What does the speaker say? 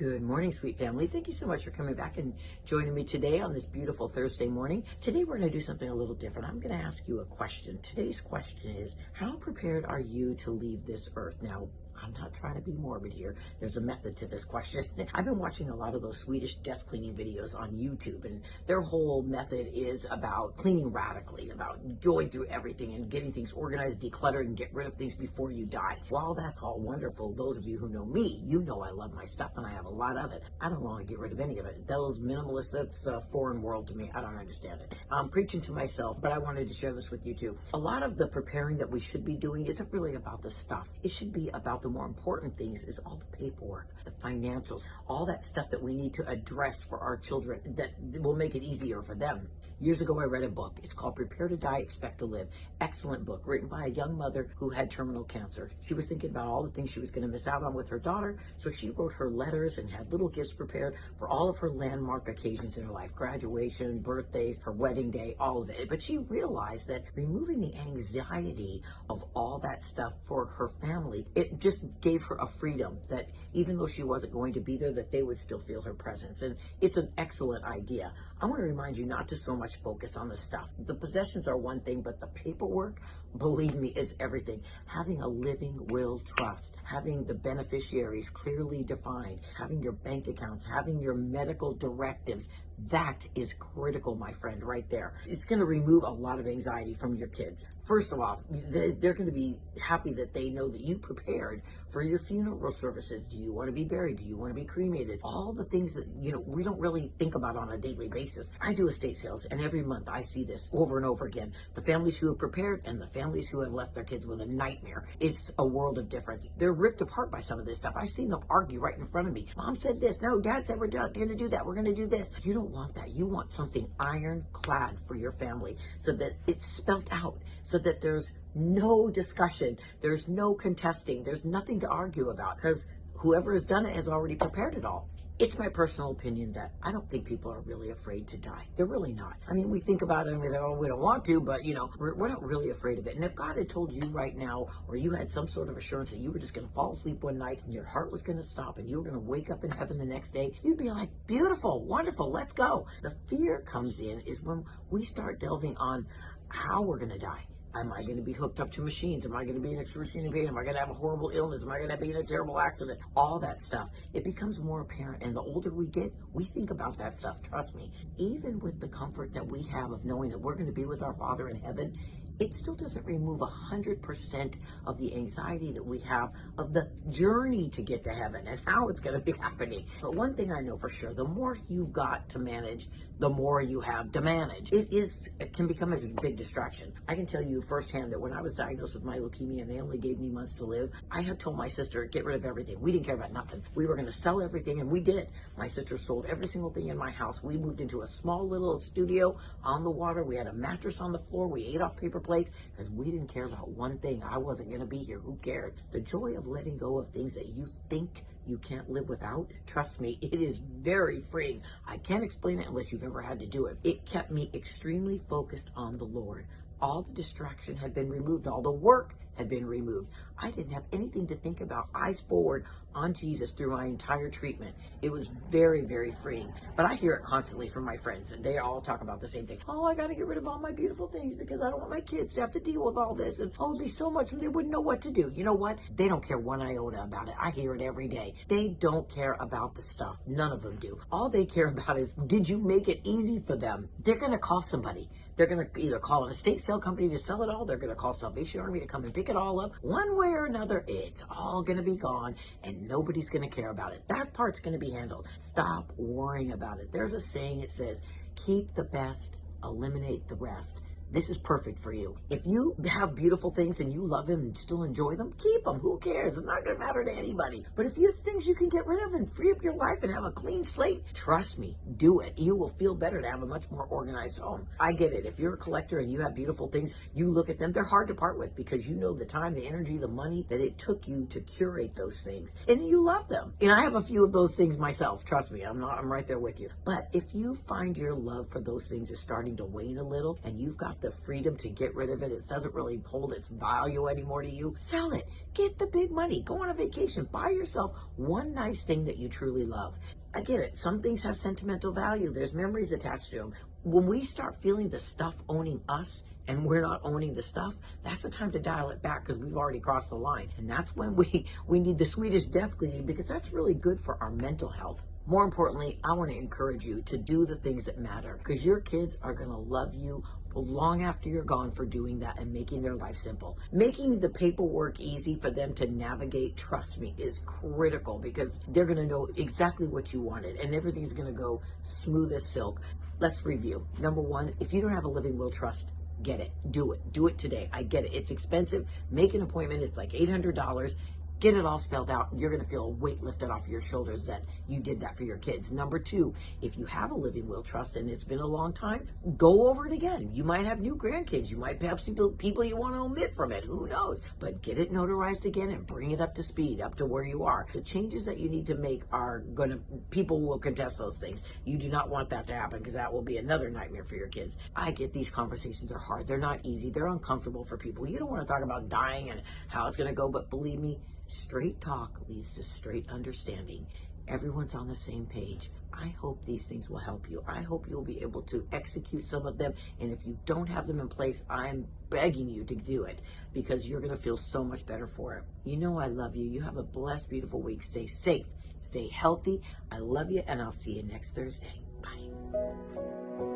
Good morning, sweet family. Thank you so much for coming back and joining me today on this beautiful Thursday morning. Today, we're going to do something a little different. I'm going to ask you a question. Today's question is, how prepared are you to leave this earth? Now, I'm not trying to be morbid here. There's a method to this question. I've been watching a lot of those Swedish death cleaning videos on YouTube, and their whole method is about cleaning radically, about going through everything and getting things organized, decluttered, and get rid of things before you die. While that's all wonderful, those of you who know me, you know I love my stuff and I have a lot of it. I don't want to get rid of any of it. Those minimalists, that's a foreign world to me. I don't understand it. I'm preaching to myself, but I wanted to share this with you too. A lot of the preparing that we should be doing isn't really about the stuff. It should be about the more important things is all the paperwork, the financials, all that stuff that we need to address for our children that will make it easier for them. Years ago, I read a book. It's called Prepare to Die, Expect to Live. Excellent book, written by a young mother who had terminal cancer. She was thinking about all the things she was going to miss out on with her daughter, so she wrote her letters and had little gifts prepared for all of her landmark occasions in her life, graduation, birthdays, her wedding day, all of it. But she realized that removing the anxiety of all that stuff for her family, it just gave her a freedom that even though she wasn't going to be there, that they would still feel her presence. And it's an excellent idea. I want to remind you not to so much focus on the stuff. The possessions are one thing, but the paperwork, believe me, is everything. Having a living will trust, having the beneficiaries clearly defined, having your bank accounts, having your medical directives, that is critical, my friend, right there. It's going to remove a lot of anxiety from your kids. First of all, they're going to be happy that they know that you prepared for your funeral services. Do you want to be buried? Do you want to be cremated? All the things that, we don't really think about on a daily basis. I do estate sales, and every month I see this over and over again. The families who have prepared and the families who have left their kids with a nightmare. It's a world of difference. They're ripped apart by some of this stuff. I've seen them argue right in front of me. Mom said this. No, Dad said we're going to do that. We're going to do this. You don't want that. You want something ironclad for your family so that it's spelt out, so that there's no discussion, there's no contesting, there's nothing to argue about, because whoever has done it has already prepared it all. It's my personal opinion that I don't think people are really afraid to die. They're really not. I mean, we think about it and we think, oh, we don't want to, but we're not really afraid of it. And if God had told you right now, or you had some sort of assurance that you were just going to fall asleep one night and your heart was going to stop and you were going to wake up in heaven the next day, you'd be like, beautiful, wonderful, let's go. The fear comes in is when we start delving on how we're going to die. Am I going to be hooked up to machines? Am I going to be in excruciating pain? Am I going to have a horrible illness? Am I going to be in a terrible accident? All that stuff. It becomes more apparent. And the older we get, we think about that stuff. Trust me. Even with the comfort that we have of knowing that we're going to be with our Father in heaven, it still doesn't remove 100% of the anxiety that we have of the journey to get to heaven and how it's going to be happening. But one thing I know for sure, the more you've got to manage, the more you have to manage. It can become a big distraction. I can tell you firsthand that when I was diagnosed with my leukemia and they only gave me months to live, I had told my sister, get rid of everything. We didn't care about nothing. We were going to sell everything, and we did. My sister sold every single thing in my house. We moved into a small little studio on the water. We had a mattress on the floor. We ate off paper plates because we didn't care about one thing. I wasn't going to be here. Who cared? The joy of letting go of things that you think you can't live without, trust me, it is very freeing. I can't explain it unless you've ever had to do it. It kept me extremely focused on the Lord. All the distraction had been removed. All the work had been removed. I didn't have anything to think about. Eyes forward on Jesus through my entire treatment. It was very, very freeing. But I hear it constantly from my friends, and they all talk about the same thing. Oh, I got to get rid of all my beautiful things because I don't want my kids to have to deal with all this. And oh, it'd be so much, and they wouldn't know what to do. You know what? They don't care one iota about it. I hear it every day. They don't care about the stuff. None of them do. All they care about is, did you make it easy for them? They're going to call somebody. They're going to either call an estate sale company to sell it all. They're going to call Salvation Army to come and pick it all up. One way or another, it's all going to be gone and nobody's going to care about it. That part's going to be handled. Stop worrying about it. There's a saying, it says, keep the best, eliminate the rest. This is perfect for you. If you have beautiful things and you love them and still enjoy them, keep them. Who cares? It's not going to matter to anybody. But if you have things you can get rid of and free up your life and have a clean slate, trust me, do it. You will feel better to have a much more organized home. I get it. If you're a collector and you have beautiful things, you look at them, they're hard to part with because you know the time, the energy, the money that it took you to curate those things. And you love them. And I have a few of those things myself. Trust me, I'm right there with you. But if you find your love for those things is starting to wane a little and you've got the freedom to get rid of it. It doesn't really hold its value anymore to you. Sell it. Get the big money. Go on a vacation. Buy yourself one nice thing that you truly love. I get it. Some things have sentimental value. There's memories attached to them. When we start feeling the stuff owning us and we're not owning the stuff, that's the time to dial it back, because we've already crossed the line. And that's when we need the Swedish death cleaning, because that's really good for our mental health. More importantly, I want to encourage you to do the things that matter, because your kids are going to love you long after you're gone for doing that and making their life simple. Making the paperwork easy for them to navigate, trust me, is critical, because they're going to know exactly what you wanted and everything's going to go smooth as silk. Let's review. Number one, if you don't have a living will trust, get it. Do it. Do it today. I get it. It's expensive. Make an appointment. It's like $800. Get it all spelled out, and you're going to feel a weight lifted off your shoulders that you did that for your kids. Number two, if you have a living will trust and it's been a long time, go over it again. You might have new grandkids. You might have some people you want to omit from it. Who knows? But get it notarized again and bring it up to speed, up to where you are. The changes that you need to make are going to, people will contest those things. You do not want that to happen, because that will be another nightmare for your kids. I get these conversations are hard. They're not easy. They're uncomfortable for people. You don't want to talk about dying and how it's going to go, but believe me, straight talk leads to straight understanding. Everyone's on the same page. I hope these things will help you. I hope you'll be able to execute some of them. And if you don't have them in place, I'm begging you to do it, because you're going to feel so much better for it. You know I love you. You have a blessed, beautiful week. Stay safe. Stay healthy. I love you, and I'll see you next Thursday. Bye.